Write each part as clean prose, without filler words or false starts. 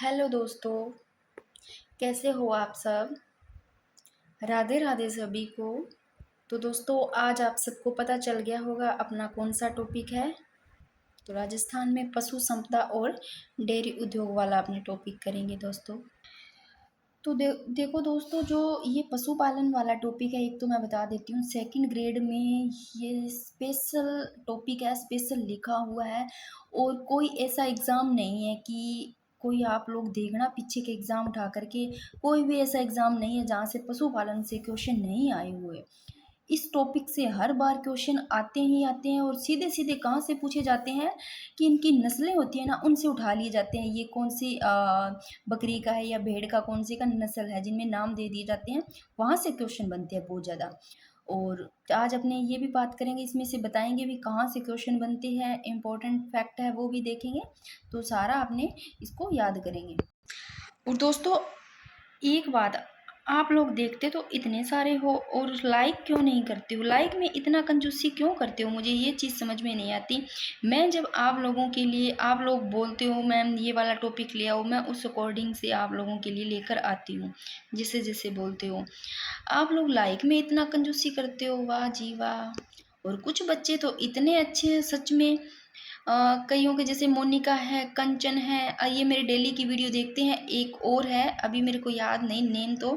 Hello दोस्तों, कैसे हो आप सब? राधे राधे सभी को। तो दोस्तों, आज आप सबको पता चल गया होगा अपना कौन सा टॉपिक है। तो राजस्थान में पशु संपदा और डेयरी उद्योग वाला अपने टॉपिक करेंगे दोस्तों। तो देखो दोस्तों, जो ये पशुपालन वाला टॉपिक है, एक तो मैं बता देती हूँ, सेकंड ग्रेड में ये स्पेशल टॉपिक है, स्पेशल लिखा हुआ है। और कोई ऐसा एग्ज़ाम नहीं है कि कोई आप लोग देखना पीछे के एग्ज़ाम उठा करके, कोई भी ऐसा एग्ज़ाम नहीं है जहाँ से पशुपालन से क्वेश्चन नहीं आए हुए। इस टॉपिक से हर बार क्वेश्चन आते ही आते हैं, और सीधे सीधे कहाँ से पूछे जाते हैं कि इनकी नस्लें होती हैं ना, उनसे उठा लिए जाते हैं। ये कौन सी बकरी का है या भेड़ का, कौन सी का नस्ल है, जिनमें नाम दे दिए जाते हैं, वहाँ से क्वेश्चन बनते हैं बहुत ज़्यादा। और आज अपने ये भी बात करेंगे, इसमें से बताएंगे भी कहाँ से क्वेश्चन बनते हैं, इम्पोर्टेंट फैक्ट है वो भी देखेंगे। तो सारा अपने इसको याद करेंगे। और दोस्तों, एक बात, आप लोग देखते तो इतने सारे हो और लाइक क्यों नहीं करते हो? लाइक में इतना कंजूसी क्यों करते हो? मुझे ये चीज़ समझ में नहीं आती। मैं जब आप लोगों के लिए, आप लोग बोलते हो मैम ये वाला टॉपिक ले आओ, मैं उस अकॉर्डिंग से आप लोगों के लिए लेकर आती हूँ, जैसे जैसे बोलते हो। आप लोग लाइक में इतना कंजूसी करते हो, वाह जी वाह। और कुछ बच्चे तो इतने अच्छे हैं सच में। कईयों के जैसे मोनिका है, कंचन है, ये मेरे डेली की वीडियो देखते हैं। एक और है, अभी मेरे को याद नहीं नेम तो,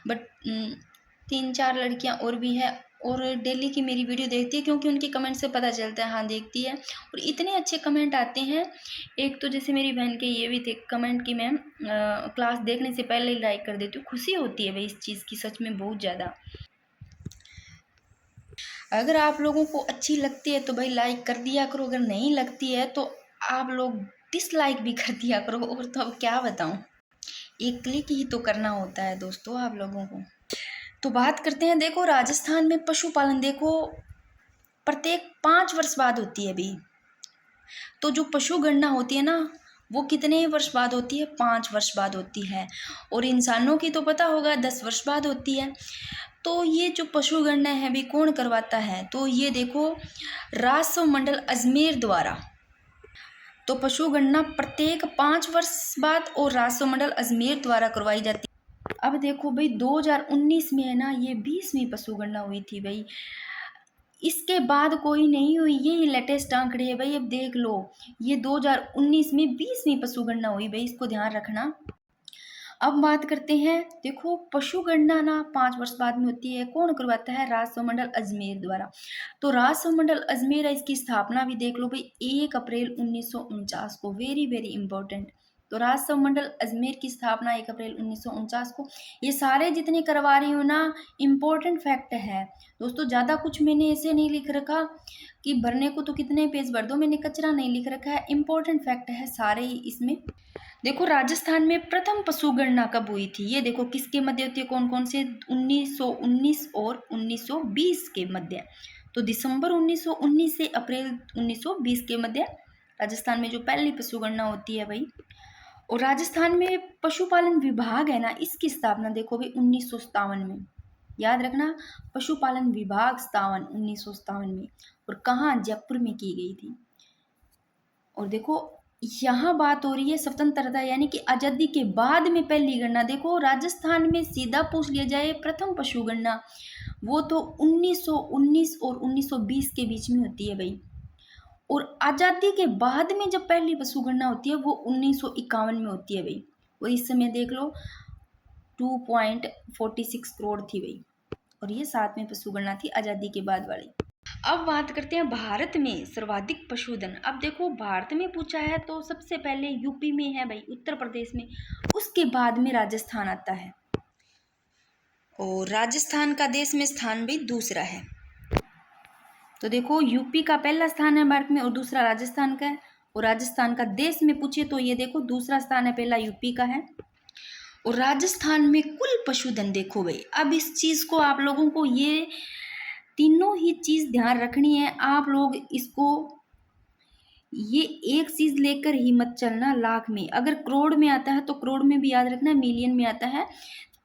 बट 3-4 लड़कियां और भी है, और डेली की मेरी वीडियो देखती है, क्योंकि उनके कमेंट से पता चलता है, हाँ देखती है। और इतने अच्छे कमेंट आते हैं। एक तो जैसे मेरी बहन के ये भी थे कमेंट कि मैम क्लास देखने से पहले ही लाइक कर देती हूँ। खुशी होती है भाई इस चीज़ की, सच में बहुत ज़्यादा। अगर आप लोगों को अच्छी लगती है तो भाई लाइक कर दिया करो, अगर नहीं लगती है तो आप लोग डिसलाइक भी कर दिया करो। और तो अब क्या बताऊं, एक क्लिक ही तो करना होता है दोस्तों आप लोगों को। तो बात करते हैं, देखो राजस्थान में पशुपालन देखो प्रत्येक 5 वर्ष बाद होती है अभी। तो जो पशु गणना होती है ना, वो कितने वर्ष बाद होती है? 5 वर्ष बाद होती है। और इंसानों की तो पता होगा 10 वर्ष बाद होती है। तो ये जो पशु गणना है अभी कौन करवाता है? तो ये देखो, राजस्व मंडल अजमेर द्वारा। तो पशु गणना प्रत्येक 5 वर्ष बाद और राजस्व मंडल अजमेर द्वारा करवाई जाती है। अब देखो भाई, 2019 में है ना, ये 20वीं पशु गणना हुई थी भाई। इसके बाद कोई नहीं हुई, ये लेटेस्ट आंकड़े है भाई। अब देख लो, ये 2019 में 20वीं पशु गणना हुई भाई, इसको ध्यान रखना। अब बात करते हैं, देखो पशु गणना ना 5 वर्ष बाद में होती है, कौन करवाता है? राजस्व मंडल अजमेर द्वारा। तो राजस्व मंडल अजमेर है, इसकी स्थापना भी देख लो भाई, 1 अप्रैल 1949 को। Very very important. तो राजस्व मंडल अजमेर की स्थापना 1 अप्रैल 1949 को। ये सारे जितने करवा रही हूँ ना, इम्पोर्टेंट फैक्ट है दोस्तों। ज़्यादा कुछ मैंने ऐसे नहीं लिख रखा कि भरने को तो कितने पेज भर दो, मैंने कचरा नहीं लिख रखा है। इम्पोर्टेंट फैक्ट है सारे ही इसमें। देखो राजस्थान में प्रथम पशु गणना कब हुई थी, ये देखो किसके मध्य होती है, कौन कौन से? 1919 और 1920 के मध्य। तो दिसंबर 1919 से अप्रैल 1920 के मध्य राजस्थान में जो पहली पशु गणना होती है भाई। और राजस्थान में पशुपालन विभाग है ना, इसकी स्थापना देखो भाई 1957 में। याद रखना, पशुपालन विभाग 1957 में। और कहाँ? जयपुर में की गई थी। और देखो, यहाँ बात हो रही है स्वतंत्रता यानी कि आज़ादी के बाद में पहली गणना। देखो राजस्थान में सीधा पूछ लिया जाए प्रथम पशु गणना, वो तो 1919 और 1920 के बीच में होती है भाई। और आज़ादी के बाद में जब पहली पशु गणना होती है वो 1951 में होती है भाई। वो इस समय देख लो 2.46 करोड़ थी भाई। और ये 7वीं पशु गणना थी आज़ादी के बाद वाली। अब बात करते हैं भारत में सर्वाधिक पशुधन। अब देखो भारत में पूछा है तो सबसे पहले यूपी में है भाई, उत्तर प्रदेश में, उसके बाद में राजस्थान आता है। और राजस्थान का देश में स्थान भी दूसरा है। तो देखो यूपी का पहला स्थान है भारत में और दूसरा राजस्थान का है। और राजस्थान का देश में पूछे तो ये देखो दूसरा स्थान है, पहला यूपी का है। और राजस्थान में कुल पशुधन देखो भाई। अब इस चीज को आप लोगों को ये तीनों ही चीज ध्यान रखनी है। आप लोग इसको, ये एक चीज लेकर ही मत चलना लाख में। अगर करोड़ में आता है तो करोड़ में भी याद रखना, मिलियन में आता है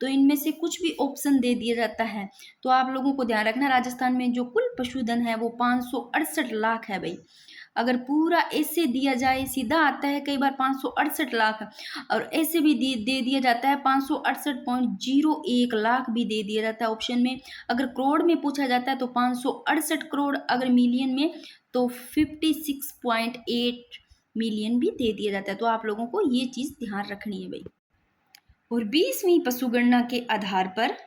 तो इनमें से कुछ भी ऑप्शन दे दिया जाता है। तो आप लोगों को ध्यान रखना, राजस्थान में जो कुल पशुधन है वो 568 लाख है भाई। अगर पूरा ऐसे दिया जाए सीधा आता है कई बार 568 लाख, और ऐसे भी दे दिया जाता है 568.01 लाख भी दे दिया जाता है ऑप्शन में। अगर करोड़ में पूछा जाता है तो 568 करोड़, अगर मिलियन में तो 56.8 मिलियन भी दे दिया जाता है। तो आप लोगों को ये चीज़ ध्यान रखनी है भाई। और 20वीं पशुगणना के आधार पर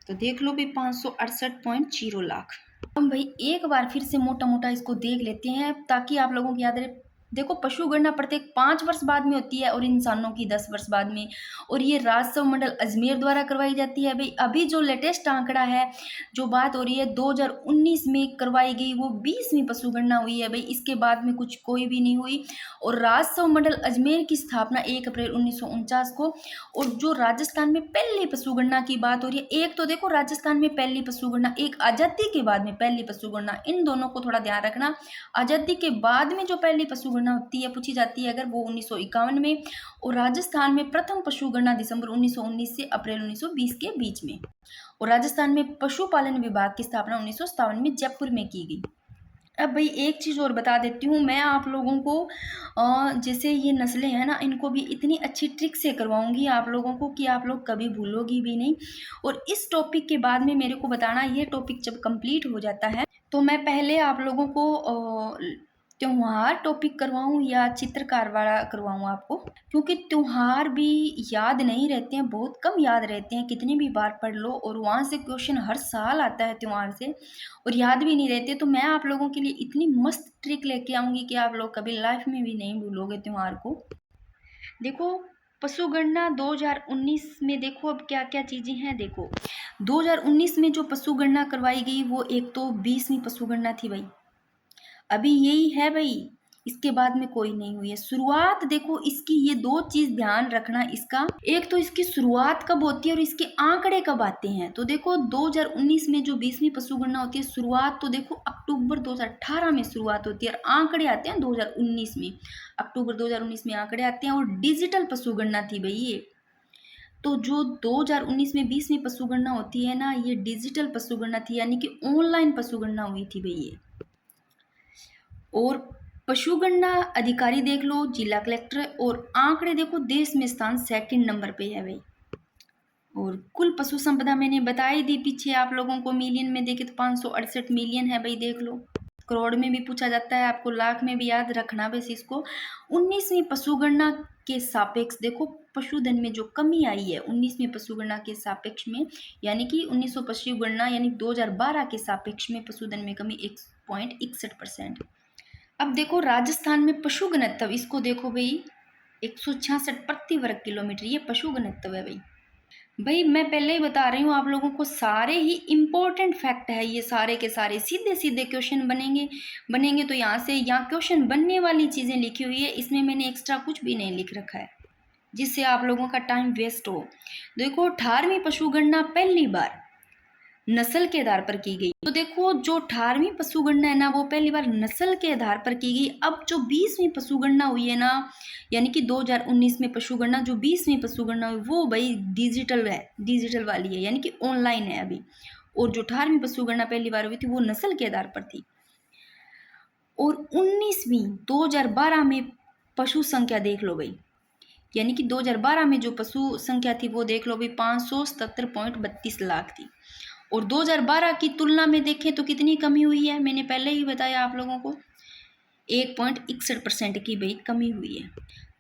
तो देख लो भाई 568.0 लाख। हम भाई एक बार फिर से मोटा मोटा इसको देख लेते हैं ताकि आप लोगों को याद रहे। देखो, पशुगणना प्रत्येक 5 वर्ष बाद में होती है और इंसानों की 10 वर्ष बाद में, और ये राजस्व मंडल अजमेर द्वारा करवाई जाती है भाई। अभी जो लेटेस्ट आंकड़ा है, जो बात हो रही है 2019 में करवाई गई, वो 20वीं पशुगणना हुई है भाई। इसके बाद में कुछ कोई भी नहीं हुई। और राजस्व मंडल अजमेर की स्थापना 1 अप्रैल 1949 को। और जो राजस्थान में पहली पशुगणना की बात हो रही है, एक तो देखो राजस्थान में पहली पशुगणना, एक आज़ादी के बाद में पहली पशुगणना, इन दोनों को थोड़ा ध्यान रखना। आज़ादी के बाद में जो पहली पशुगणना होती है, पूछी जाती है अगर, वो 1951 में। और राजस्थान में प्रथम पशुगणना दिसंबर 1919 से अप्रैल 1920 के बीच में। और राजस्थान में पशुपालन विभाग की स्थापना 1957 में जयपुर में की गई। अब भाई एक चीज़ और बता देती हूँ मैं आप लोगों को, जैसे ये नस्लें हैं ना, इनको भी इतनी अच्छी ट्रिक से करवाऊंगी आप लोगों को कि आप लोग कभी भूलोगी भी नहीं। और इस टॉपिक के बाद में मेरे को बताना, ये टॉपिक जब कंप्लीट हो जाता है तो मैं पहले आप लोगों को त्योहार टॉपिक करवाऊँ या चित्रकार वाला करवाऊँ आपको, क्योंकि त्योहार भी याद नहीं रहते हैं, बहुत कम याद रहते हैं, कितनी भी बार पढ़ लो और वहाँ से क्वेश्चन हर साल आता है त्योहार से, और याद भी नहीं रहते। तो मैं आप लोगों के लिए इतनी मस्त ट्रिक लेके आऊँगी कि आप लोग कभी लाइफ में भी नहीं भूलोगे त्योहार को। देखो, पशुगणना 2019 में देखो अब क्या क्या चीज़ें हैं। देखो, 2019 में जो पशुगणना करवाई गई वो एक तो 20वीं पशुगणना थी भाई, अभी यही है भाई, इसके बाद में कोई नहीं हुई है। शुरुआत देखो इसकी, ये दो चीज ध्यान रखना इसका, एक तो इसकी शुरुआत कब होती है और इसके आंकड़े कब आते हैं। तो देखो 2019 में जो 20वीं पशुगणना होती है, शुरुआत तो देखो अक्टूबर 2018 में शुरुआत होती है और आंकड़े आते हैं 2019 में, अक्टूबर 2019 में आंकड़े आते हैं। और डिजिटल पशुगणना थी भाई ये। तो जो 2019 में 20वीं पशुगणना होती है ना, ये डिजिटल पशुगणना थी, यानी कि ऑनलाइन पशुगणना हुई थी भाई ये। और पशुगणना अधिकारी देख लो जिला कलेक्टर, और आंकड़े देखो देश में स्थान 2nd नंबर पे है भाई। और कुल पशु संपदा मैंने बताई दी पीछे आप लोगों को, मिलियन में देखे तो 568 मिलियन है भाई, देख लो। करोड़ में भी पूछा जाता है आपको, लाख में भी याद रखना बस इसको। 19वीं पशुगणना के सापेक्ष देखो पशुधन में जो कमी आई है 19वीं पशुगणना के सापेक्ष में, यानी कि 1900 पशुगणना यानी 2012 के सापेक्ष में पशुधन में कमी 1.61%। अब देखो राजस्थान में पशु घनत्व, इसको देखो भाई 166 प्रति वर्ग किलोमीटर, ये पशु घनत्व है भाई। भाई मैं पहले ही बता रही हूँ आप लोगों को, सारे ही इम्पोर्टेंट फैक्ट है ये, सारे के सारे सीधे सीधे क्वेश्चन बनेंगे। तो यहाँ से यहाँ क्वेश्चन बनने वाली चीज़ें लिखी हुई है, इसमें मैंने एक्स्ट्रा कुछ भी नहीं लिख रखा है जिससे आप लोगों का टाइम वेस्ट हो। देखो 18वीं पशुगणना पहली बार नस्ल के आधार पर की गई। तो देखो जो 18वीं पशुगणना है ना, वो पहली बार नस्ल के आधार पर की गई। अब जो 20वीं पशुगणना हुई है ना, यानी कि 2019 में पशुगणना, जो 20वीं पशुगणना हुई वो भाई डिजिटल है, डिजिटल वाली है, यानी कि ऑनलाइन है अभी। और जो 18वीं पशुगणना पहली बार हुई थी वो नस्ल के आधार पर थी। और 19वीं 2012 में पशु संख्या देख लो भाई, यानी कि 2012 में जो पशु संख्या थी वो देख लो भाई 577.32 लाख थी। और 2012 की तुलना में देखें तो कितनी कमी हुई है, मैंने पहले ही बताया आप लोगों को, 1.61% की भाई कमी हुई है।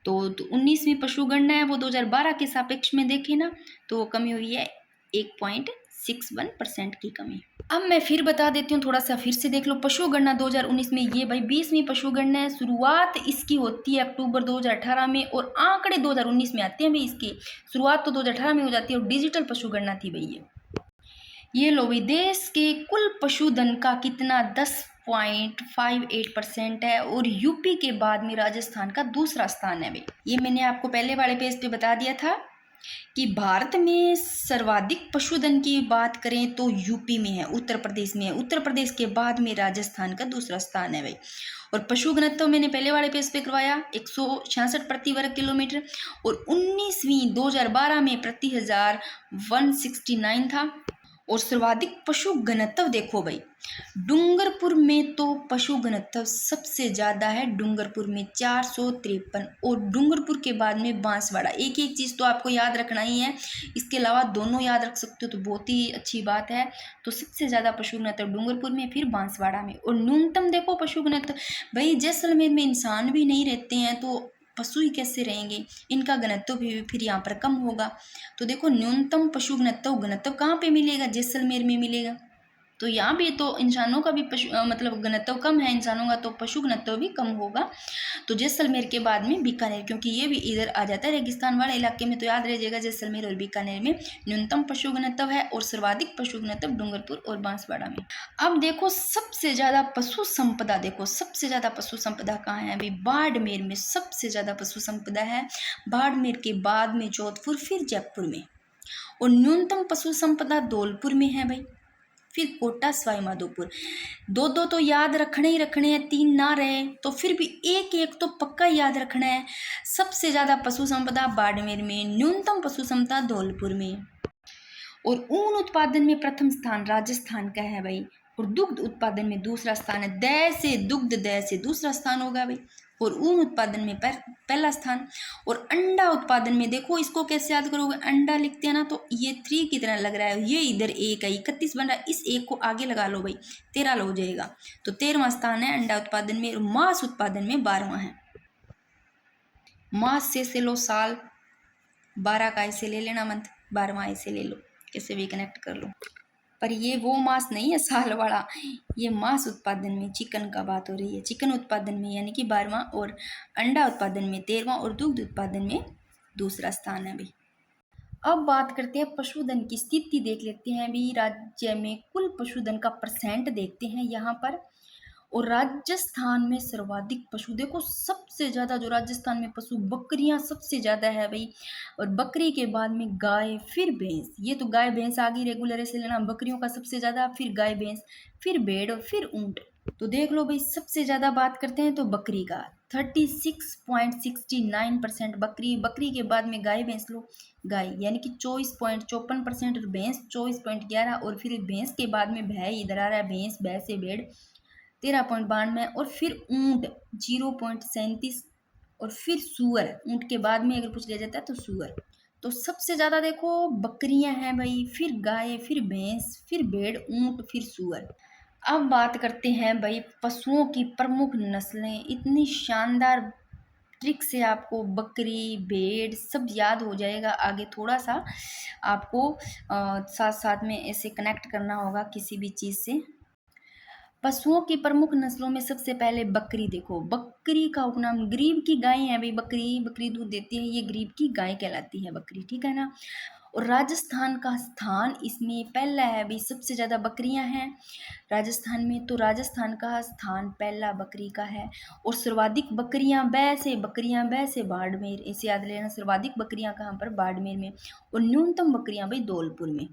तो 19वीं पशुगणना है वो 2012 के सापेक्ष में देखें ना, तो कमी हुई है 1.61% की कमी। अब मैं फिर बता देती हूँ थोड़ा सा, फिर से देख लो पशुगणना 2019 में, ये भाई 20वीं पशुगणना है, शुरुआत इसकी होती है अक्टूबर 2018 में और आंकड़े 2019 में आते हैं भाई। इसकी शुरुआत तो 2018 में हो जाती है और डिजिटल पशुगणना थी भाई ये लो भाई। देश के कुल पशुधन का कितना 10.58% है और यूपी के बाद में राजस्थान का दूसरा स्थान है भाई। ये मैंने आपको पहले वाले पेज पे बता दिया था कि भारत में सर्वाधिक पशुधन की बात करें तो यूपी में है, उत्तर प्रदेश में है, उत्तर प्रदेश के बाद में राजस्थान का दूसरा स्थान है भाई। और पशु घनत्व मैंने पहले वाले पेज पे करवाया 166 प्रति वर्ग किलोमीटर, और 19वीं 2012 में प्रति हजार 169 था। और सर्वाधिक पशु घनत्व देखो भाई, डूंगरपुर में तो पशु घनत्व सबसे ज़्यादा है, डूंगरपुर में 453, और डूंगरपुर के बाद में बांसवाड़ा। एक एक चीज़ तो आपको याद रखना ही है, इसके अलावा दोनों याद रख सकते हो तो बहुत ही अच्छी बात है। तो सबसे ज़्यादा पशु घनत्व डूंगरपुर में, फिर बांसवाड़ा में। और न्यूनतम देखो पशु घनत्व, भाई जैसलमेर में इंसान भी नहीं रहते हैं तो पशु ही कैसे रहेंगे, इनका घनत्व भी फिर यहाँ पर कम होगा। तो देखो न्यूनतम पशु घनत्व, घनत्व कहाँ पे मिलेगा, जैसलमेर में मिलेगा। तो यहाँ भी तो इंसानों का भी मतलब घनत्व कम है इंसानों का, तो पशु घनत्व भी कम होगा। तो जैसलमेर के बाद में बीकानेर, क्योंकि ये भी इधर आ जाता है रेगिस्तान वाले इलाके में, तो याद रह जाएगा जैसलमेर और बीकानेर में न्यूनतम पशु घनत्व है और सर्वाधिक पशु घनत्व डूंगरपुर और बांसवाड़ा में। अब देखो सबसे ज्यादा पशु संपदा, देखो सबसे ज्यादा पशु संपदा कहाँ है अभी, बाड़मेर में सबसे ज्यादा पशु संपदा है, बाड़मेर के बाद में जोधपुर, फिर जयपुर में। और न्यूनतम पशु संपदा धौलपुर में है भाई, फिर कोटा सवाई माधोपुर। दो दो तो याद रखने ही रखने हैं, तीन ना रहे तो फिर भी एक एक तो पक्का याद रखना है। सबसे ज्यादा पशु संपदा बाड़मेर में, न्यूनतम पशु संपदा धौलपुर में। और ऊन उत्पादन में प्रथम स्थान राजस्थान का है भाई, और दुग्ध उत्पादन में दूसरा स्थान है, दय से दुग्ध, दय से दूसरा स्थान होगा भाई, और ऊन उत्पादन में पहला स्थान। और अंडा उत्पादन में देखो, इसको कैसे याद करोगे, अंडा लिखते हैं ना तो ये 3 की तरह लग रहा है, ये इधर 1 है, 31 बन रहा है, इस 1 को आगे लगा लो भाई, 13 हो जाएगा। तो 13वां स्थान है अंडा उत्पादन में। और मांस उत्पादन में 12वां है। मास से लो साल, 12 का ऐसे ले लेना मंथ, 12वां ऐसे ले लो, कैसे भी कनेक्ट कर लो। पर ये वो मांस नहीं है साल वाला, ये मांस उत्पादन में चिकन का बात हो रही है, चिकन उत्पादन में यानी कि 12वां, और अंडा उत्पादन में 13वां, और दुग्ध उत्पादन में दूसरा स्थान है भाई। अब बात करते हैं पशुधन की स्थिति, देख लेते हैं अभी राज्य में कुल पशुधन का परसेंट देखते हैं यहाँ पर। और राजस्थान में सर्वाधिक पशु, देखो सबसे ज्यादा जो राजस्थान में पशु, बकरियां सबसे ज्यादा है भाई, और बकरी के बाद में गाय, फिर भैंस। ये तो गाय भैंस आगे रेगुलर ऐसे लेना, बकरियों का सबसे ज्यादा, फिर गाय भैंस, फिर भेड़ और फिर ऊंट। तो देख लो भाई, सबसे ज्यादा बात करते हैं तो बकरी का 36.69% बकरी, बकरी के बाद में गाय भैंस लो, गाय यानी कि 24.54%, और भैंस 24.11, और फिर भैंस के बाद में भै इधर आ रहा है, भैंस, भै से भेड़ 13.92, और फिर ऊंट 0.37, और फिर सुअर, ऊंट के बाद में अगर पूछ लिया जाता है तो सुअर। तो सबसे ज्यादा देखो बकरियां हैं भाई, फिर गाय, फिर भैंस, फिर भेड़, ऊंट, फिर सुअर। अब बात करते हैं भाई पशुओं की प्रमुख नस्लें, इतनी शानदार ट्रिक से आपको बकरी, भेड़ सब याद हो जाएगा। आगे थोड़ा सा आपको साथ साथ में ऐसे कनेक्ट करना होगा किसी भी चीज़ से। पशुओं की प्रमुख नस्लों में सबसे पहले बकरी, देखो बकरी का उपनाम गरीब की गाय है भाई, बकरी, बकरी दूध देती है, ये गरीब की गाय कहलाती है बकरी, ठीक है ना। और राजस्थान का स्थान इसमें पहला है भाई, सबसे ज़्यादा बकरियां हैं राजस्थान में, तो राजस्थान का स्थान पहला बकरी का है। और सर्वाधिक बकरियां बै से बाड़मेर, ऐसे याद लेना, सर्वाधिक बकरियां कहाँ पर, बाड़मेर में। और न्यूनतम बकरियां भाई धौलपुर में।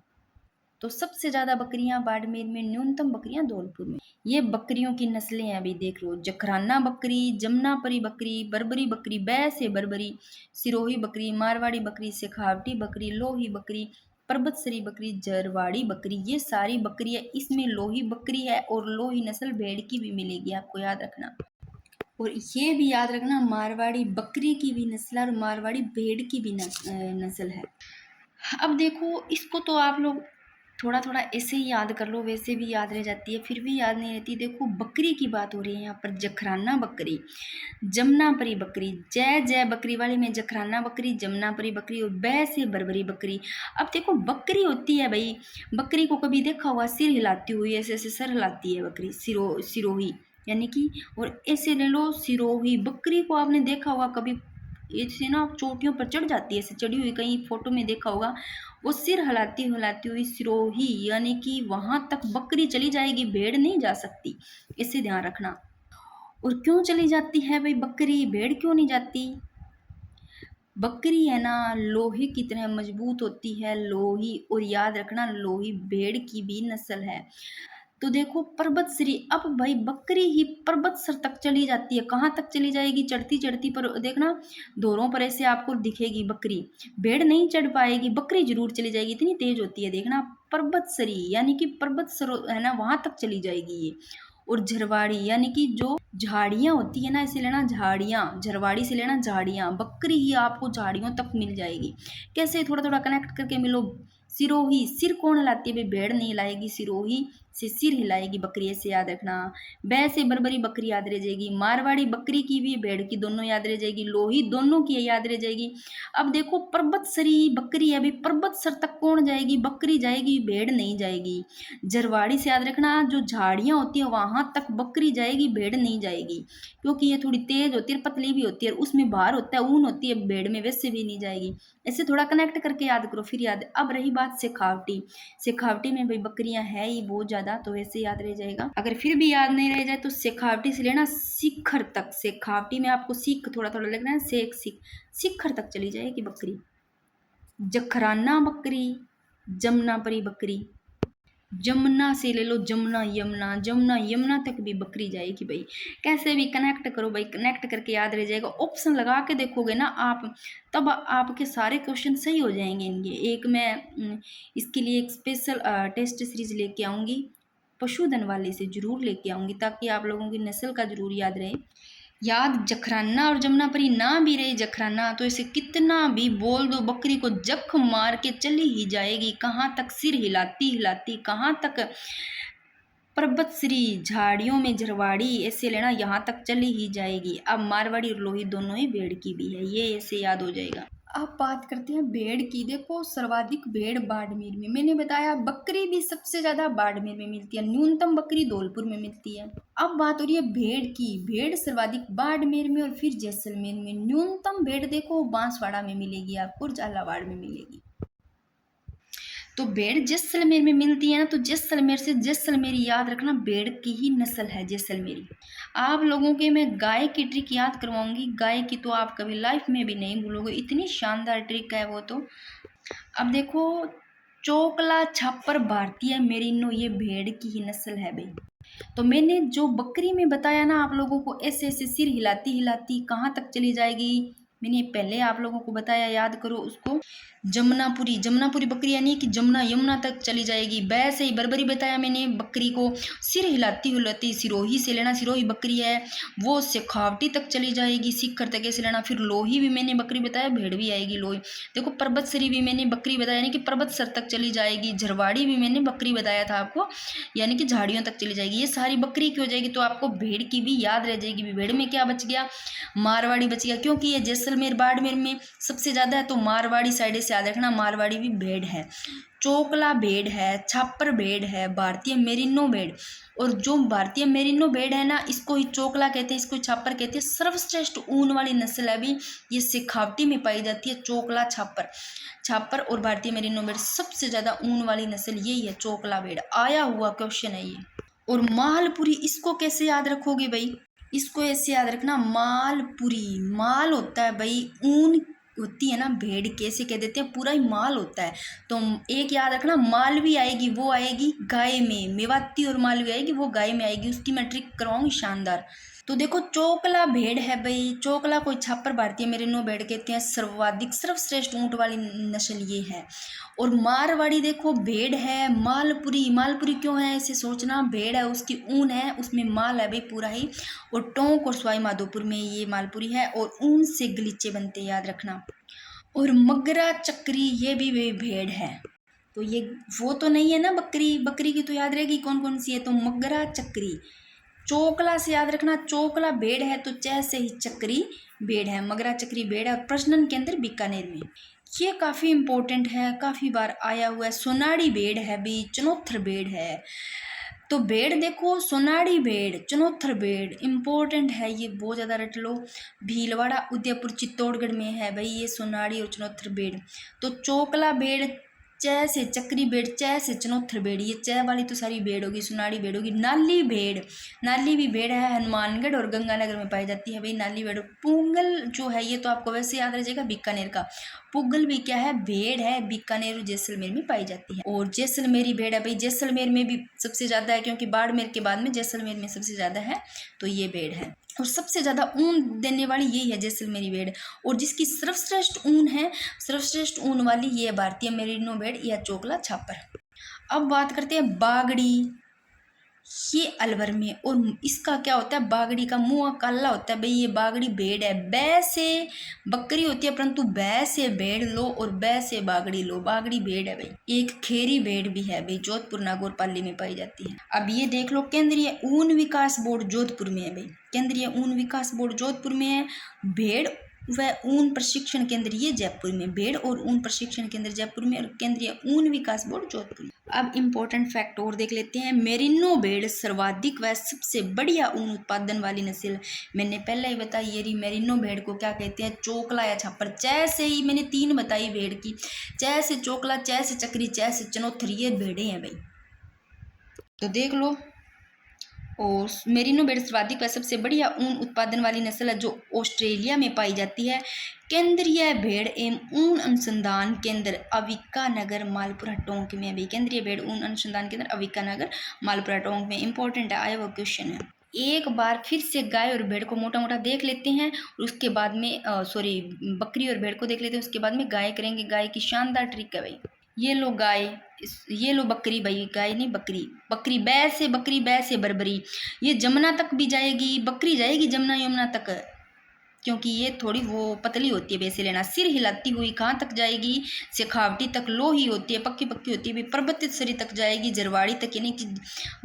तो सबसे ज्यादा बकरियां बाड़मेर में, न्यूनतम बकरियां धौलपुर में। ये बकरियों की नस्लें हैं अभी देख लो, जखराना बकरी, जमनापरी बकरी, बर्बरी बकरी, बै से बर्बरी, सिरोही बकरी, मारवाड़ी बकरी, शेखावटी बकरी, लोही बकरी, परबतसरी बकरी, जरवाड़ी बकरी, ये सारी बकरी है। इसमें लोही बकरी है, और लोही नस्ल भेड़ की भी मिलेगी, आपको याद रखना। और ये भी याद रखना, मारवाड़ी बकरी की भी नस्ल है और मारवाड़ी भेड़ की भी नस्ल है। अब देखो इसको तो आप लोग थोड़ा थोड़ा ऐसे ही याद कर लो, वैसे भी याद रह जाती है, फिर भी याद नहीं रहती। देखो बकरी की बात हो रही है यहाँ पर, जखराना बकरी, जमनापरी बकरी, जय जय बकरी वाले में जखराना बकरी, जमनापरी बकरी, और बै से बर्बरी बकरी। अब देखो बकरी होती है भाई, बकरी को कभी देखा होगा सिर हिलाती हुई, ऐसे ऐसे सर हिलाती है बकरी, सिरोही यानी कि। और ऐसे ले लो सिरोही बकरी को आपने देखा होगा कभी, ऐसे ना चोटियों पर चढ़ जाती है, ऐसे चढ़ी हुई, कहीं फोटो में देखा होगा, वो सिर हिलाती हिलाती हुई सिरोही, यानी कि वहां तक बकरी चली जाएगी, भेड़ नहीं जा सकती, इसे ध्यान रखना। और क्यों चली जाती है भाई बकरी, भेड़ क्यों नहीं जाती। बकरी है ना लोहे की तरह मजबूत होती है, लोही, और याद रखना लोही भेड़ की भी नस्ल है। तो देखो पर्वतश्री, अब भाई बकरी ही पर्वत सर तक चली जाती है। कहाँ तक चली जाएगी? चढ़ती चढ़ती, पर देखना दोरों पर ऐसे आपको दिखेगी बकरी। भेड़ नहीं चढ़ पाएगी, बकरी जरूर चली जाएगी, इतनी तेज होती है। देखना पर्वतश्री यानी कि पर्वत सर है ना, वहां तक चली जाएगी ये। और झरवाड़ी यानी कि जो झाड़ियां होती है ना, इसे लेना झाड़ियां, झरवाड़ी से लेना झाड़ियां, बकरी ही आपको झाड़ियों तक मिल जाएगी। कैसे? थोड़ा थोड़ा कनेक्ट करके मिलो। सिरोही, सिर कौन हिलाती है भाई? भेड़ नहीं हिलाएगी, सिरोही से सिर हिलाएगी बकरी, ऐसे याद रखना। बै से बरबरी बकरी याद रह जाएगी। मारवाड़ी बकरी की भी, भेड़ की दोनों याद रह जाएगी। लोही दोनों की याद रह जाएगी। अब देखो पर्वतसरी बकरी है भाई, पर्वत सर तक कौन जाएगी? बकरी जाएगी, भेड़ नहीं जाएगी। जरवाड़ी से याद रखना, जो झाड़ियां होती है वहां तक बकरी जाएगी, भेड़ नहीं जाएगी, क्योंकि ये थोड़ी तेज होती है, पतली भी होती है, उसमें बाहर होता है, ऊन होती है, भेड़ में वैसे भी नहीं जाएगी। ऐसे थोड़ा कनेक्ट करके याद करो, फिर याद। अब रही बात शेखावटी, शेखावटी में भाई बकरियां है ही बहुत ज्यादा, तो वैसे याद रह जाएगा। अगर फिर भी याद नहीं रह जाए तो शेखावटी से लेना शिखर तक। शेखावटी में आपको सीख थोड़ा थोड़ा लगना है, शिखर तक चली जाएगी बकरी। जखराना बकरी, जमुनापरी बकरी, जमुना से ले लो, जमुना यमुना, जमुना यमुना तक भी बकरी जाएगी भाई। कैसे भी कनेक्ट करो भाई, कनेक्ट करके याद रह जाएगा। ऑप्शन लगा के देखोगे ना आप, तब आपके सारे क्वेश्चन सही हो जाएंगे इनके। एक मैं इसके लिए एक स्पेशल टेस्ट सीरीज लेके आऊँगी, पशुधन वाले से जरूर लेके आऊँगी, ताकि आप लोगों की नस्ल का जरूर याद रहे। याद जखराना और जमुनापरी ना भी रहे जखराना, तो इसे कितना भी बोल दो, बकरी को जख मार के चली ही जाएगी। कहाँ तक? सिर हिलाती हिलाती कहाँ तक? पर्वतश्री, झाड़ियों में झरवाड़ी, ऐसे लेना यहाँ तक चली ही जाएगी। अब मारवाड़ी और लोही दोनों ही भेड़ की भी है, ये ऐसे याद हो जाएगा। अब बात करते हैं भेड़ की। देखो सर्वाधिक भेड़ बाड़मेर में, मैंने बताया बकरी भी सबसे ज्यादा बाड़मेर में मिलती है, न्यूनतम बकरी धौलपुर में मिलती है। अब बात हो रही है भेड़ की। भेड़ सर्वाधिक बाड़मेर में और फिर जैसलमेर में। न्यूनतम भेड़ देखो बांसवाड़ा में मिलेगी आपको और झालावाड़ में मिलेगी। तो भेड़ जैसलमेर में मिलती है ना, तो जैसलमेर से जैसलमेरी याद रखना, भेड़ की ही नस्ल है जैसलमेरी। आप लोगों के मैं गाय की ट्रिक याद करवाऊंगी, गाय की तो आप कभी लाइफ में भी नहीं भूलोगे, इतनी शानदार ट्रिक है वो तो। अब देखो चोकला छापर भारतीय मेरिनो, ये भेड़ की ही नस्ल है भाई। तो मैंने जो बकरी में बताया ना आप लोगों को, ऐसे ऐसे सिर हिलाती हिलाती कहाँ तक चली जाएगी, मैंने पहले आप लोगों को बताया, याद करो उसको। जमुनापुरी, जमुनापुरी बकरी यानी कि जमुना यमुना तक चली जाएगी। वैसे ही बरबरी बताया मैंने बकरी को, सिर हिलाती हिलाती सिरोही से लेना, सिरोही बकरी है वो शेखावटी तक चली जाएगी, शिखर तक ऐसे लेना। फिर लोही भी मैंने बकरी बताया, भेड़ भी आएगी लोही। देखो पर्वतश्री भी मैंने बकरी बताया यानी कि पर्वत सर तक चली जाएगी। झरवाड़ी भी मैंने बकरी बताया था आपको, यानी कि झाड़ियों तक चली जाएगी। ये सारी बकरी की हो जाएगी, तो आपको भेड़ की भी याद रह जाएगी। भेड़ में क्या बच गया? मारवाड़ी बच गया, क्योंकि ये जैसलमेर बाड़मेर में सबसे ज्यादा है, तो मारवाड़ी साइड से याद रखना, मारवाड़ी भी भेड़ है। चोकला भेड़ है, छापर भेड़ है, भारतीय मेरिनो भेड़। और जो भारतीय मेरिनो भेड़ है ना, इसको ही चोकला कहते हैं, इसको छापर कहते हैं। सर्वश्रेष्ठ ऊन वाली नस्ल है भी, ये शेखावटी में पाई जाती है। चोकला छापर, छापर और भारतीय मेरिनो भेड़, सबसे ज्यादा ऊन वाली नस्ल यही है, चोकला भेड़। आया हुआ क्वेश्चन है ये। और मालपुरी, इसको कैसे याद रखोगे भाई? इसको ऐसे याद रखना, मालपुरी, माल होता है भाई, ऊन होती है ना भेड़ के, ऐसे कह देते हैं, पूरा ही माल होता है। तो एक याद रखना, मालवी आएगी, वो आएगी गाय में, मेवाती और मालवी आएगी, वो गाय में आएगी। उसकी मैं ट्रिक करवाऊंगी शानदार। तो देखो चोकला भेड़ है भाई, चोकला कोई छापर भारतीय मेरिनो भेड़ कहते हैं। सर्वाधिक सर्वश्रेष्ठ ऊंट वाली नस्ल ये है। और मारवाड़ी देखो भेड़ है। मालपुरी, मालपुरी क्यों है ऐसे सोचना, भेड़ है उसकी ऊन है, उसमें माल है भाई पूरा ही। और टोंक और सवाई माधोपुर में ये मालपुरी है, और ऊन से गलीचे बनते, याद रखना। और मगरा चक्री, ये भी भेड़ है। तो ये वो तो नहीं है ना बकरी, बकरी की तो याद रहेगी कौन कौन सी है, तो मगरा चक्री। चोकला से याद रखना, चोकला भेड़ है, तो च से ही चक्री भेड़ है, मगरा चक्री भेड़ है। और प्रश्न के अंदर बीकानेर में, ये काफी इंपॉर्टेंट है, काफी बार आया हुआ है। सोनाड़ी भेड़ है भी, चनोथर भेड़ है। तो भेड़ देखो, सोनाड़ी भेड़, चनोथर भेड़, इंपॉर्टेंट है ये, बहुत ज्यादा रट लो। भीलवाड़ा, उदयपुर, चित्तौड़गढ़ में है भाई ये सोनाड़ी और चनोथर भेड़। तो चोकला भेड़ च से चक्री भेड़, च से चनोथर भेड़, ये च वाली तो सारी भेड़ होगी, सुनाड़ी भेड़ होगी। नाली भेड़, नाली भी भेड़ है, हनुमानगढ़ और गंगानगर में पाई जाती है भाई नाली भेड़। पुंगल जो है ये तो आपको वैसे याद रह जाएगा, बीकानेर का। पुगल भी क्या है, भेड़ है, बीकानेर और जैसलमेर में पाई जाती है। और जैसलमेरी भेड़ है भाई, जैसलमेर में भी सबसे ज्यादा है, क्योंकि बाड़मेर के बाद में जैसलमेर में सबसे ज्यादा है, तो ये भेड़ है। और सबसे ज़्यादा ऊन देने वाली यही है जैसलमेरी भेड़। और जिसकी सर्वश्रेष्ठ ऊन है, सर्वश्रेष्ठ ऊन वाली ये भारतीय मेरिनो भेड़ या चोकला छापर। अब बात करते हैं बागड़ी, ये अलवर में। और इसका क्या होता है, बागड़ी का मुंह काला होता है भाई, ये बागड़ी भेड़ है। बै से बकरी होती है, परंतु बै से भेड़ लो और बै से बागड़ी लो, बागड़ी भेड़ है भाई। एक खेरी भेड़ भी है भाई, जोधपुर नागौर पाली में पाई जाती है। अब ये देख लो, केंद्रीय ऊन विकास बोर्ड जोधपुर में है भाई, केंद्रीय ऊन विकास बोर्ड जोधपुर में है। भेड़ व ऊन प्रशिक्षण केंद्र ये जयपुर में, भेड़ और ऊन प्रशिक्षण केंद्र जयपुर में, और केंद्रीय ऊन विकास बोर्ड जोधपुर में। अब इम्पोर्टेंट फैक्ट और देख लेते हैं। मेरिनो भेड़ सर्वाधिक व सबसे बढ़िया ऊन उत्पादन वाली नस्ल। मैंने पहले ही बताई, ये मेरिनो भेड़ को क्या कहते हैं, चोकला या छापर। च से ही मैंने 3 बताई भेड़ की, च से चोकला, च से चक्री, च से चनोथर, ये भेड़े हैं भाई, तो देख लो। और मेरिनो भेड़ सर्वाधिक व सबसे बढ़िया ऊन उत्पादन वाली नस्ल है, जो ऑस्ट्रेलिया में पाई जाती है। केंद्रीय भेड़ एवं ऊन अनुसंधान केंद्र अविका नगर मालपुरा टोंक में भी, केंद्रीय भेड़ ऊन अनुसंधान केंद्र अविका नगर मालपुरा टोंक में। इंपॉर्टेंट है, आया वो क्वेश्चन है। एक बार फिर से गाय और भेड़ को मोटा मोटा देख लेते हैं, और उसके बाद में सॉरी बकरी और भेड़ को देख लेते हैं, उसके बाद में गाय करेंगे। गाय की शानदार ट्रिक है भाई। ये लो गाय, ये लो बकरी भाई, गाय नहीं बकरी, बकरी बै से बकरी, बै से बरबरी। ये जमुना तक भी जाएगी, बकरी जाएगी जमुना यमुना तक, क्योंकि ये थोड़ी वो पतली होती है, वैसे लेना। सिर हिलाती हुई कहाँ तक जाएगी, शेखावटी तक लोही होती है, पक्की पक्की होती है भी, पर्वतित सरी तक जाएगी, जरवाड़ी तक, यानी कि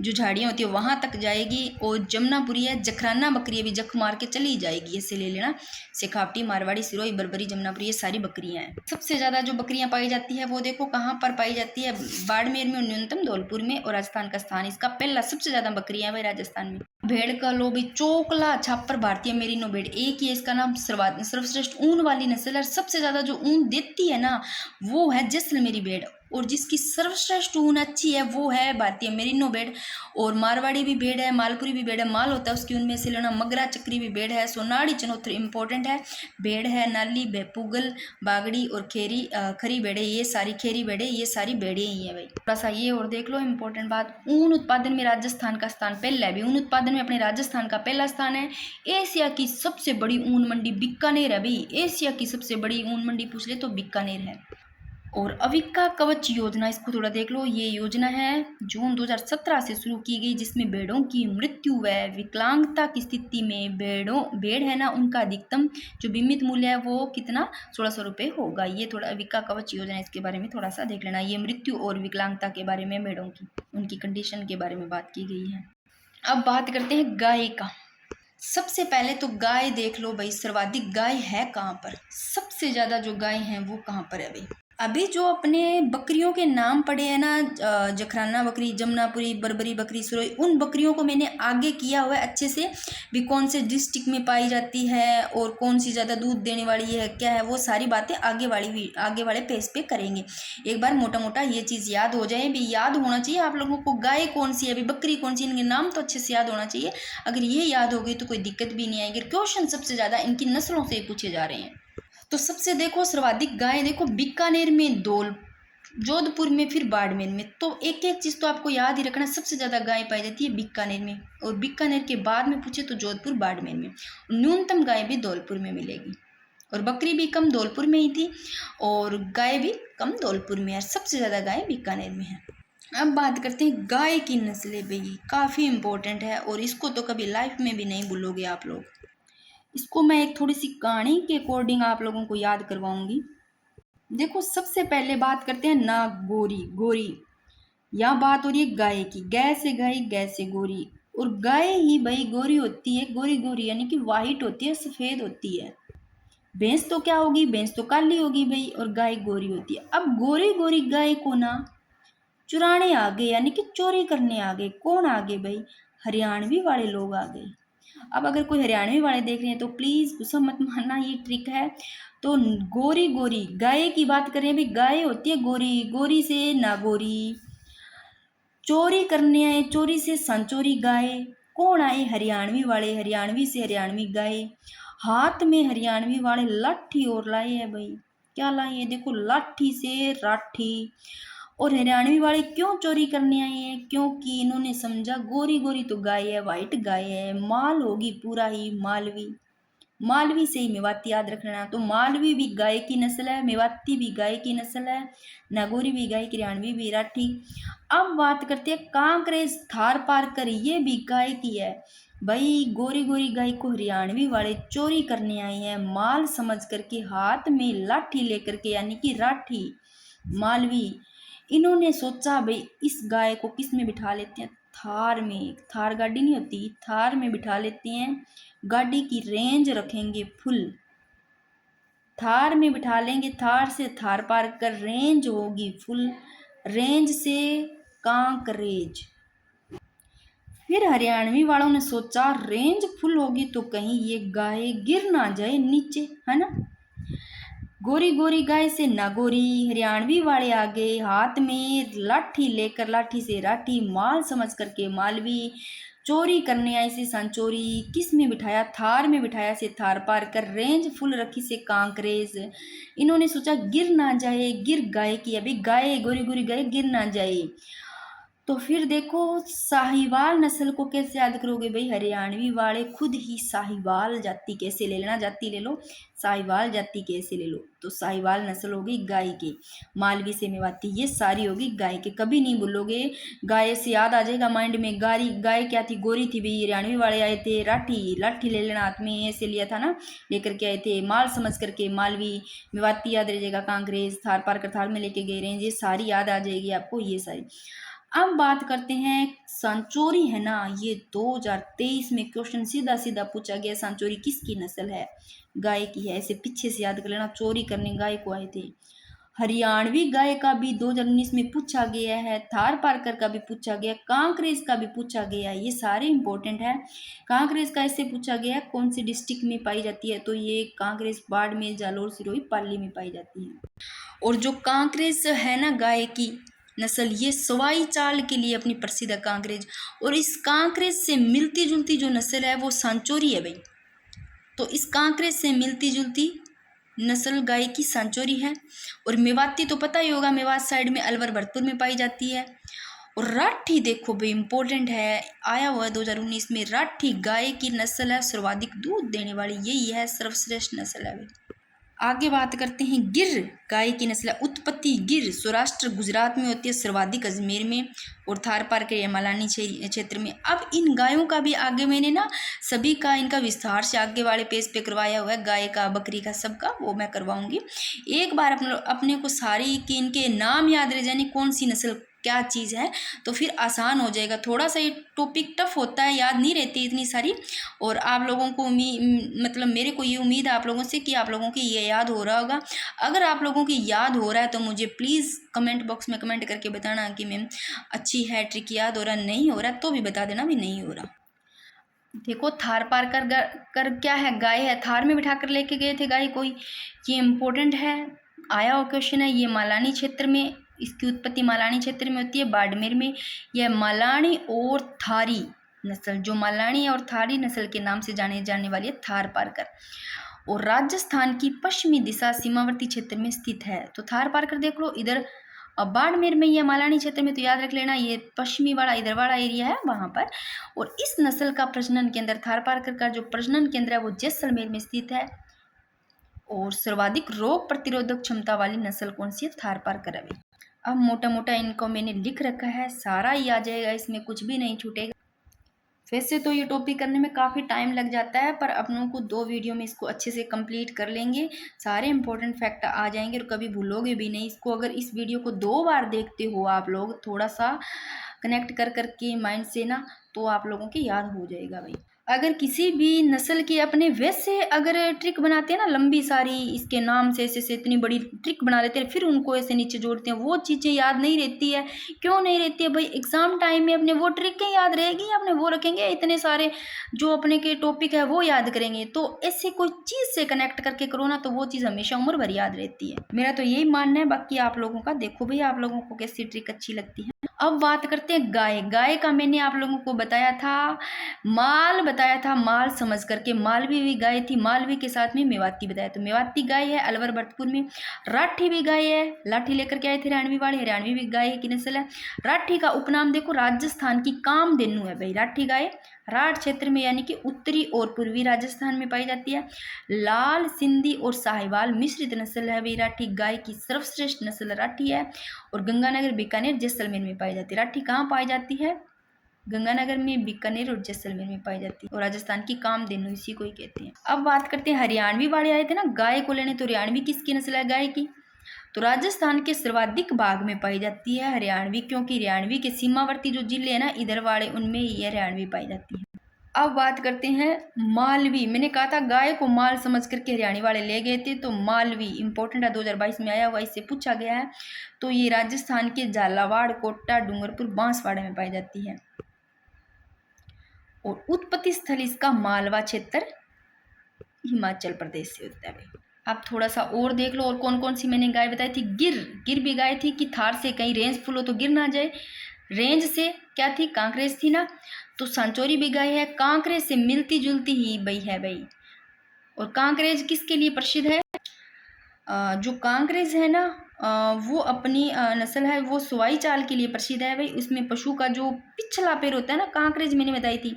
जो झाड़ियाँ होती है वहाँ तक जाएगी। और जमुनापुरी है, जखराना बकरी है भी, जख मार के चली जाएगी, ऐसे ले लेना। शेखावटी, मारवाड़ी, सिरोही, बरबरी, जमुनापुरी, ये सारी बकरियाँ हैं। सबसे ज़्यादा जो बकरियाँ पाई जाती है वो देखो कहाँ पर पाई जाती है, बाड़मेर में, और न्यूनतम धौलपुर में, और राजस्थान का स्थान इसका पहला। सबसे ज़्यादा बकरियाँ हैं भाई राजस्थान में। भेड़ का लो भी, चोकला छापर भारतीय मेरिनो भेड़, एक ही है, इसका नाम सर्वश्रेष्ठ ऊन वाली नस्ल है। सबसे ज्यादा जो ऊन देती है ना, वो है जैसलमेरी भेड़। और जिसकी सर्वश्रेष्ठ ऊन अच्छी है वो है भारतीय मेरिनो भेड़। और मारवाड़ी भी भेड़ है, मालपुरी भी भेड़ है, माल होता है उसकी उनमें से लेना। मगरा चक्री भी भेड़ है, सोनाड़ी चनोथर इंपॉर्टेंट है, भेड़ है। नाली, पुगल, बागड़ी और खेरी खरी भेड़े, ये सारी खेरी भेड़े, ये सारी भेड़े ही है भाई। थोड़ा सा ये और देख लो इंपॉर्टेंट बात, ऊन उत्पादन में राजस्थान का स्थान पहला है भी, ऊन उत्पादन में अपने राजस्थान का पहला स्थान है। एशिया की सबसे बड़ी ऊन मंडी बीकानेर है भाई, एशिया की सबसे बड़ी ऊन मंडी पूछ ले तो बीकानेर है। और अविका कवच योजना, इसको थोड़ा देख लो। ये योजना है जून 2017 से शुरू की गई, जिसमें भेड़ों की मृत्यु व विकलांगता की स्थिति में भेड़ है ना, उनका अधिकतम जो बीमित मूल्य है वो कितना, 1600 रुपये होगा। ये थोड़ा अविका कवच योजना, इसके बारे में थोड़ा सा देख लेना। ये मृत्यु और विकलांगता के बारे में, भेड़ों की उनकी कंडीशन के बारे में बात की गई है। अब बात करते हैं गाय का। सबसे पहले तो गाय देख लो भाई, सर्वाधिक गाय है कहाँ पर, सबसे ज्यादा जो गाय हैं वो कहाँ पर है भाई। अभी जो अपने बकरियों के नाम पड़े हैं ना, जखराना बकरी, जमुनापुरी, बरबरी बकरी, सिरोही, उन बकरियों को मैंने आगे किया हुआ है अच्छे से भी, कौन से डिस्ट्रिक्ट में पाई जाती है और कौन सी ज़्यादा दूध देने वाली है, क्या है, वो सारी बातें आगे वाले पेज पे करेंगे। एक बार मोटा मोटा ये चीज़ याद हो जाए भी, याद होना चाहिए आप लोगों को गाय कौन सी है अभी, बकरी कौन सी, इनके नाम तो अच्छे से याद होना चाहिए। अगर ये याद हो गई तो कोई दिक्कत भी नहीं आएगी। क्वेश्चन सबसे ज़्यादा इनकी नस्लों से पूछे जा रहे हैं। तो सबसे देखो सर्वाधिक गाय देखो बीकानेर में, जोधपुर में, फिर बाड़मेर में। तो एक एक चीज तो आपको याद ही रखना, सबसे ज्यादा गाय पाई जाती है बीकानेर में, और बीकानेर के बाद में पूछे तो जोधपुर, बाड़मेर में। न्यूनतम गाय भी धौलपुर में मिलेगी, और बकरी भी कम धौलपुर में ही थी, और गाय भी कम धौलपुर में है। सबसे ज्यादा गाय बीकानेर में है। अब बात करते हैं गाय की नस्लें भाई, काफी इंपॉर्टेंट है, और इसको तो कभी लाइफ में भी नहीं भूलोगे आप लोग। इसको मैं एक थोड़ी सी कहानी के अकॉर्डिंग आप लोगों को याद करवाऊंगी। देखो सबसे पहले बात करते हैं नाग गोरी, गोरी। यहाँ बात हो रही है गाय की, गाय से गाय, गाय से गोरी। और गाय ही भाई गोरी होती है, गोरी गोरी यानी कि वाइट होती है, सफेद होती है। भैंस तो क्या होगी, भैंस तो काली होगी भाई, और गाय गोरी होती है। अब गोरी गोरी गाय को ना चुराने आ गए, यानी कि चोरी करने आ गए। कौन आ गए भाई, हरियाणवी वाले लोग आ गए। अब अगर कोई हरियाणवी वाले देख रहे हैं तो प्लीज़ गुस्सा मत मानना, ये ट्रिक है। तो गोरी गोरी गाय की बात करें, भाई गाय होती है गोरी, गोरी से नागोरी। चोरी करने आए, चोरी से संचोरी गाय। कौन आए? हरियाणवी वाले, हरियाणवी से हरियाणवी गाय। हाथ में हरियाणवी वाले लाठी और लाए है भाई, क्या लाए हैं देखो, लाठी से राठी। और हरियाणवी वाले क्यों चोरी करने आए हैं? क्योंकि इन्होंने समझा गोरी गोरी तो गाय है, वाइट गाय है, माल होगी पूरा ही मालवी। मालवी से ही मेवाती याद रखना। तो मालवी भी गाय की नस्ल है, मेवाती भी गाय की नस्ल है, नागौरी भी गाय की, हरियाणवी भी राठी। अब बात करते हैं कांकरेज थार पारकर, ये भी गाय की है भाई। गोरी गोरी गाय को हरियाणवी वाले चोरी करने आए हैं, माल समझ करके, हाथ में लाठी लेकर के, यानी कि राठी मालवी। इन्होंने सोचा भाई इस गाय को किस में बिठा लेते हैं, थार में। थार गाड़ी नहीं होती, थार में बिठा लेते हैं, गाड़ी की रेंज रखेंगे फुल, थार में बिठा लेंगे, थार से थार पार कर रेंज होगी फुल, रेंज से कांकरेज। फिर हरियाणवी वालों ने सोचा रेंज फुल होगी तो कहीं ये गाय गिर ना जाए नीचे, है ना। गोरी गोरी गाय से नागोरी, हरियाणवी वाले आगे, हाथ में लाठी लेकर, लाठी से राठी, माल समझ करके मालवी। चोरी करने आई से संचोरी, किस में बिठाया, थार में बिठाया से थार पार कर, रेंज फुल रखी से कांकरेज। इन्होंने सोचा गिर ना जाए, गिर गाय की, अभी गाय गोरी गोरी गाय गिर ना जाए। तो फिर देखो साहिवाल नस्ल को कैसे याद करोगे भाई, हरियाणवी वाले खुद ही साहिवाल जाति कैसे ले लेना, जाति ले लो, साहिवाल जाति कैसे ले लो। तो साहिवाल नस्ल होगी गाय की, मालवी से मेवाती, ये सारी होगी गाय के। कभी नहीं भूलोगे, गाय से याद आ जाएगा माइंड में, गारी गाय क्या थी, गोरी थी भाई, हरियाणवी वाले आए थे राठी, लाठी ले लेना हाथ में, ऐसे लिया था ना, लेकर के आए थे, माल समझ करके मालवी, मेवाती याद रह जाएगा, कांग्रेस, थार पार कर थार में लेके गए रहे, ये सारी याद आ जाएगी आपको, ये सारी। अब बात करते हैं सांचोरी, है ना, ये 2023 में क्वेश्चन सीधा सीधा पूछा गया, सांचोरी किसकी नस्ल है, गाय की है, ऐसे पीछे से याद कर लेना, चोरी करने गाय को आए थे। हरियाणवी गाय का भी 2019 में पूछा गया है, थार पारकर का भी पूछा गया, कांकरेज का भी पूछा गया है, ये सारे इंपॉर्टेंट है। कांकरेज का ऐसे पूछा गया है कौन सी डिस्ट्रिक्ट में पाई जाती है, तो ये कांकरेज बाड़मेर, जालोर, सिरोही, पाली में पाई जाती है। और जो कांकरेज है ना गाय की नस्ल, ये सवाई चाल के लिए अपनी प्रसिद्ध है कांकरेज। और इस कांकरेज से मिलती जुलती जो नस्ल है वो सांचोरी है भाई। तो इस कांकरेज से मिलती जुलती नस्ल गाय की सांचोरी है। और मेवाती तो पता ही होगा, मेवात साइड में अलवर भरतपुर में पाई जाती है। और राठी देखो भाई इंपॉर्टेंट है, आया हुआ है 2019 में, राठी गाय की नस्ल है, सर्वाधिक दूध देने वाली यही है, सर्वश्रेष्ठ नस्ल है भाई। आगे बात करते हैं गिर गाय की नस्ल, उत्पत्ति गिर, सौराष्ट्र गुजरात में होती है, सर्वाधिक अजमेर में, और थार पार के मलानी क्षेत्र में। अब इन गायों का भी आगे मैंने ना सभी का इनका विस्तार से आगे वाले पेज पे करवाया हुआ है, गाय का, बकरी का, सबका वो मैं करवाऊंगी। एक बार अपने को सारी कि इनके नाम याद रह जाने, कौन सी नस्ल क्या चीज़ है, तो फिर आसान हो जाएगा। थोड़ा सा ये टॉपिक टफ होता है, याद नहीं रहती इतनी सारी। और आप लोगों को मतलब मेरे को ये उम्मीद है आप लोगों से कि आप लोगों की ये याद हो रहा होगा। अगर आप लोगों की याद हो रहा है तो मुझे प्लीज़ कमेंट बॉक्स में कमेंट करके बताना कि मैम अच्छी है ट्रिक, याद हो रहा, नहीं हो रहा तो भी बता देना भी नहीं हो रहा। देखो थार पार कर क्या है, गाय है, थार में बिठा कर लेके गए थे गाय कोई, ये इम्पोर्टेंट है, आया हुआ क्वेश्चन है। ये मालानी क्षेत्र में, इसकी उत्पत्ति मालानी क्षेत्र में होती है, बाड़मेर में। यह मालानी और थारी नस्ल, जो मालानी और थारी नस्ल के नाम से जाने जाने वाली है, थार पारकर, और राजस्थान की पश्चिमी दिशा सीमावर्ती क्षेत्र में स्थित है। तो थार पारकर देख लो इधर, अब बाड़मेर में, यह मालानी क्षेत्र में, तो याद रख लेना ये पश्चिमी वाला इधर वाला एरिया है वहाँ पर। और इस नस्ल का प्रजनन केंद्र, थार पारकर का जो प्रजनन केंद्र है वो जैसलमेर में स्थित है। और सर्वाधिक रोग प्रतिरोधक क्षमता वाली नस्ल कौन सी है, थार पारकर है। अब मोटा मोटा इनको मैंने लिख रखा है, सारा ही आ जाएगा, इसमें कुछ भी नहीं छूटेगा। वैसे तो ये टॉपिक करने में काफ़ी टाइम लग जाता है, पर अपनों को 2 वीडियो में इसको अच्छे से कंप्लीट कर लेंगे, सारे इंपॉर्टेंट फैक्ट आ जाएंगे और कभी भूलोगे भी नहीं इसको। अगर इस वीडियो को 2 बार देखते हो आप लोग, थोड़ा सा कनेक्ट कर करके माइंड से ना, तो आप लोगों के याद हो जाएगा भाई। अगर किसी भी नस्ल के अपने वैसे अगर ट्रिक बनाते हैं ना, लंबी सारी इसके नाम से ऐसे इतनी बड़ी ट्रिक बना लेते हैं, फिर उनको ऐसे नीचे जोड़ते हैं, वो चीज़ें याद नहीं रहती है। क्यों नहीं रहती है भाई? एग्जाम टाइम में अपने वो ट्रिक याद रहेगी या अपने वो रखेंगे इतने सारे जो अपने के टॉपिक है वो याद करेंगे? तो ऐसे कोई चीज़ से कनेक्ट करके करो ना, तो वो चीज़ हमेशा उम्र भर याद रहती है। मेरा तो यही मानना है, बाकी आप लोगों का देखो भाई, आप लोगों को कैसी ट्रिक अच्छी लगती है। अब बात करते हैं गाय। गाय का मैंने आप लोगों को बताया था, माल बताया था, माल समझ करके। मालवी भी गाय थी, मालवी के साथ में मेवाती बताया, तो मेवाती गाय है अलवर भरतपुर में। राठी भी गाय है, लाठी लेकर के आए थे हरियाणवी वाले, हरियाणवी भी गाय की नस्ल है। राठी का उपनाम देखो, राजस्थान की कामधेनु है भाई राठी गाय। राठ क्षेत्र में यानी कि उत्तरी और पूर्वी राजस्थान में पाई जाती है। लाल, सिंधी और साहिवाल मिश्रित नस्ल है भाई राठी गाय की। सर्वश्रेष्ठ नस्ल राठी है और गंगानगर, बीकानेर, जैसलमेर में पाई जाती है। राठी कहाँ पाई जाती है? गंगानगर में, बीकानेर और जैसलमेर में पाई जाती है। और राजस्थान की कामधेनु इसी को ही कहते हैं। अब बात करते हैं, हरियाणवी वाले आए थे ना गाय को लेने, तो हरियाणवी किसकी नस्ल है गाय की? तो राजस्थान के सर्वाधिक भाग में पाई जाती है हरियाणवी, क्योंकि हरियाणवी के सीमावर्ती जो जिले हैं ना इधर वाले, उनमें ये हरियाणवी पाई जाती है। अब बात करते हैं मालवी। मैंने कहा था गाय को माल समझ करके हरियाणवी वाले ले गए थे, तो मालवी इंपॉर्टेंट है, 2022 में आया हुआ, इससे पूछा गया है। तो ये राजस्थान के झालावाड़, कोटा, डूंगरपुर, बांसवाड़ा में पाई जाती है। और उत्पत्ति स्थल इसका मालवा क्षेत्र, हिमाचल प्रदेश से होता है भाई। आप थोड़ा सा और देख लो, और कौन कौन सी मैंने गाय बताई थी। गिर, गिर भी गाय थी कि थार से कहीं रेंज फुल हो तो गिर ना जाए। रेंज से क्या थी? कांकरेज थी ना। तो सांचौरी भी गाय है, कांकरेज से मिलती जुलती ही भाई है भाई। और कांकरेज किसके लिए प्रसिद्ध है? जो कांकरेज है ना, वो अपनी नस्ल है वो सुवाई चाल के लिए प्रसिद्ध है भाई। उसमें पशु का जो पिछला पैर होता है ना, कांकरेज मैंने बताई थी,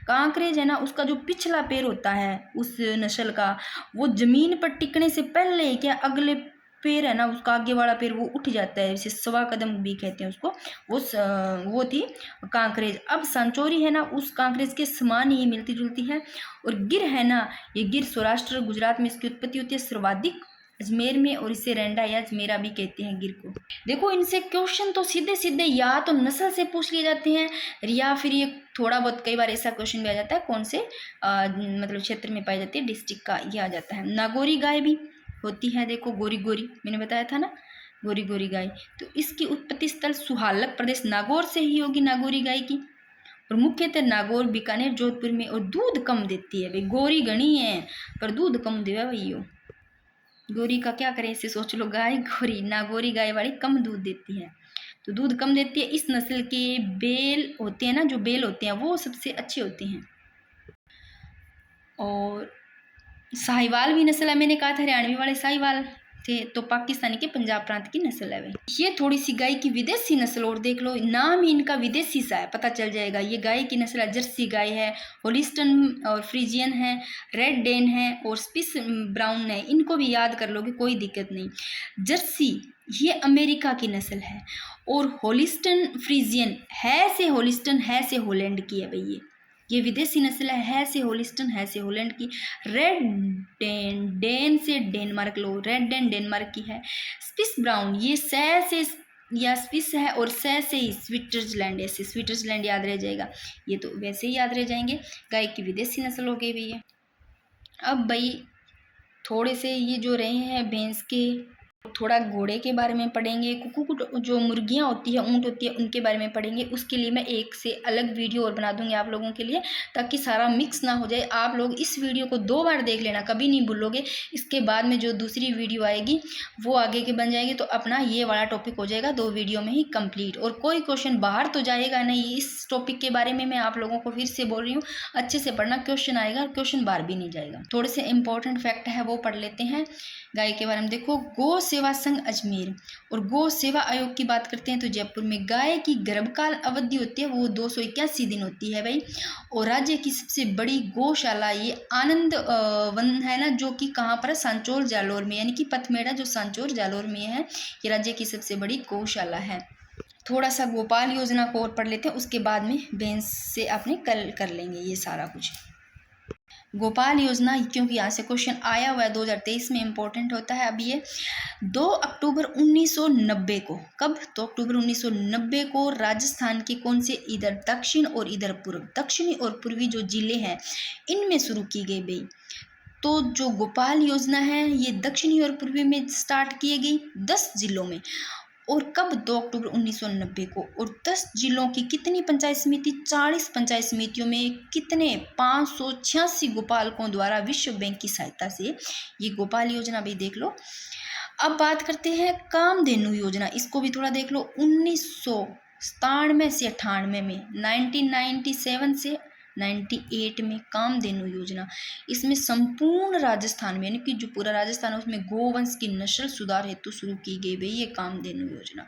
कांकरेज है ना, उसका जो पिछला पैर होता है उस नस्ल का, वो जमीन पर टिकने से पहले क्या अगले पैर है ना, उसका आगे वाला पैर वो उठ जाता है, जैसे सवा कदम भी कहते हैं उसको। वो थी कांकरेज। अब सांचौरी है ना, उस कांकरेज के समान ही मिलती जुलती है। और गिर है ना, ये गिर सौराष्ट्र गुजरात में इसकी उत्पत्ति होती है, सर्वाधिक अजमेर में, और इसे रेंडा या अजमेरा भी कहते हैं गिर को। देखो इनसे क्वेश्चन तो सीधे सीधे या तो नस्ल से पूछ लिए जाते हैं, या फिर ये थोड़ा बहुत कई बार ऐसा क्वेश्चन भी आ जाता है कौन से मतलब क्षेत्र में पाई जाती है, डिस्ट्रिक्ट का ये आ जाता है। नागौरी गाय भी होती है, देखो गोरी गोरी मैंने बताया था ना, गोरी गोरी गाय। तो इसकी उत्पत्ति स्थल सुहालक प्रदेश नागौर से ही होगी, नागौरी गाय की। और मुख्यतः नागौर, बीकानेर, जोधपुर में। और दूध कम देती है भाई, गोरी घनी है पर दूध कम देगा भाई। गोरी का क्या करें, इसे सोच लो, गाय गोरी, नागौरी गाय वाली कम दूध देती है, तो दूध कम देती है। इस नस्ल के बेल होते हैं ना, जो बेल होते हैं वो सबसे अच्छे होते हैं। और साहिवाल भी नस्ल है, मैंने कहा था हरियाणवी वाले साहिवाल थे, तो पाकिस्तानी के पंजाब प्रांत की नस्ल है भाई। ये थोड़ी सी गाय की विदेशी नस्ल और देख लो, नाम ही इनका विदेशी सा है, पता चल जाएगा। ये गाय की नस्ल है, जर्सी गाय है, होलिस्टन और फ्रीजियन है, रेड डेन है और स्विस ब्राउन है। इनको भी याद कर लोगे कोई दिक्कत नहीं। जर्सी ये अमेरिका की नस्ल है, और होलिस्टन फ्रीजियन है से होलिस्टन है से हॉलैंड की है भाई। ये विदेशी नस्ल है से होलिस्टन है से हॉलैंड की। रेड डेन, डेन से डेनमार्क लो, रेड डेन डेनमार्क की है। स्विस ब्राउन ये सै से या स्विस है, और सै से ही स्विट्जरलैंड, ऐसे स्विट्जरलैंड याद रह जाएगा, ये तो वैसे ही याद रह जाएंगे। गाय की विदेशी नस्ल हो गई भैया। अब भाई थोड़े से ये जो रहे हैं भैंस के, थोड़ा घोड़े के बारे में पढ़ेंगे, कुकुट जो मुर्गियाँ होती है, ऊँट होती है, उनके बारे में पढ़ेंगे। उसके लिए मैं एक से अलग वीडियो और बना दूंगी आप लोगों के लिए, ताकि सारा मिक्स ना हो जाए। आप लोग इस वीडियो को 2 बार देख लेना, कभी नहीं भूलोगे। इसके बाद में जो दूसरी वीडियो आएगी वो आगे के बन जाएगी, तो अपना ये वाला टॉपिक हो जाएगा 2 वीडियो में ही कंप्लीट। और कोई क्वेश्चन बाहर तो जाएगा नहीं, इस टॉपिक के बारे में मैं आप लोगों को फिर से बोल रही हूँ, अच्छे से पढ़ना, क्वेश्चन आएगा, क्वेश्चन बाहर भी नहीं जाएगा। थोड़े से इंपॉर्टेंट फैक्ट है वो पढ़ लेते हैं गाय के बारे में। देखो, गौ सेवा संघ अजमेर और गौ सेवा आयोग की बात करते हैं तो जयपुर में गाय की गर्भकाल अवधि होती है वो 281 दिन होती है भाई। और राज्य की सबसे बड़ी गौशाला ये आनंद वन है ना, जो कि कहाँ पर है, सांचौर जालोर में, यानी कि पथमेड़ा जो सांचौर जालोर में है, ये राज्य की सबसे बड़ी गौशाला है। थोड़ा सा गोपाल योजना को और पढ़ लेते हैं, उसके बाद में भैंस से आपने कल कर लेंगे ये सारा कुछ। गोपाल योजना, क्योंकि यहाँ से क्वेश्चन आया हुआ है 2023 में, इम्पोर्टेंट होता है। अब ये 2 अक्टूबर 1990 को, कब? 2 अक्टूबर 1990 को राजस्थान के कौन से, इधर दक्षिण और इधर पूर्व, दक्षिणी और पूर्वी जो जिले हैं इनमें शुरू की गई भाई। तो जो गोपाल योजना है ये दक्षिणी और पूर्वी में स्टार्ट की गई 10 जिलों में। और कब? 2 अक्टूबर 1990 को। और 10 जिलों की कितनी पंचायत समिति? 40 पंचायत समितियों में कितने? 586 गोपालकों द्वारा विश्व बैंक की सहायता से ये गोपाल योजना भी देख लो। अब बात करते हैं कामधेनु योजना, इसको भी थोड़ा देख लो। 1997 से 98 में, 1997 से 98 में कामधेनु योजना, इसमें संपूर्ण राजस्थान में, यानी कि जो पूरा राजस्थान है उसमें गोवंश की नस्ल सुधार हेतु शुरू की गई भाई ये कामधेनु योजना।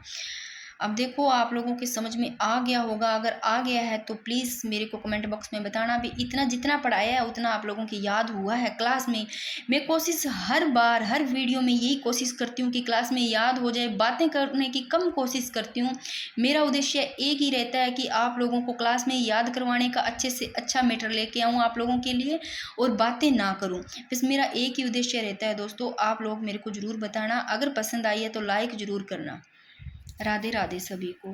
अब देखो आप लोगों के समझ में आ गया होगा, अगर आ गया है तो प्लीज़ मेरे को कमेंट बॉक्स में बताना भी। इतना जितना पढ़ाया है उतना आप लोगों की याद हुआ है क्लास में। मैं कोशिश हर बार हर वीडियो में यही कोशिश करती हूँ कि क्लास में याद हो जाए, बातें करने की कम कोशिश करती हूँ। मेरा उद्देश्य एक ही रहता है कि आप लोगों को क्लास में याद करवाने का, अच्छे से अच्छा मैटर लेके आऊँ आप लोगों के लिए और बातें ना करूँ। बस मेरा एक ही उद्देश्य रहता है दोस्तों। आप लोग मेरे को ज़रूर बताना, अगर पसंद आई है तो लाइक ज़रूर करना। राधे राधे सभी को।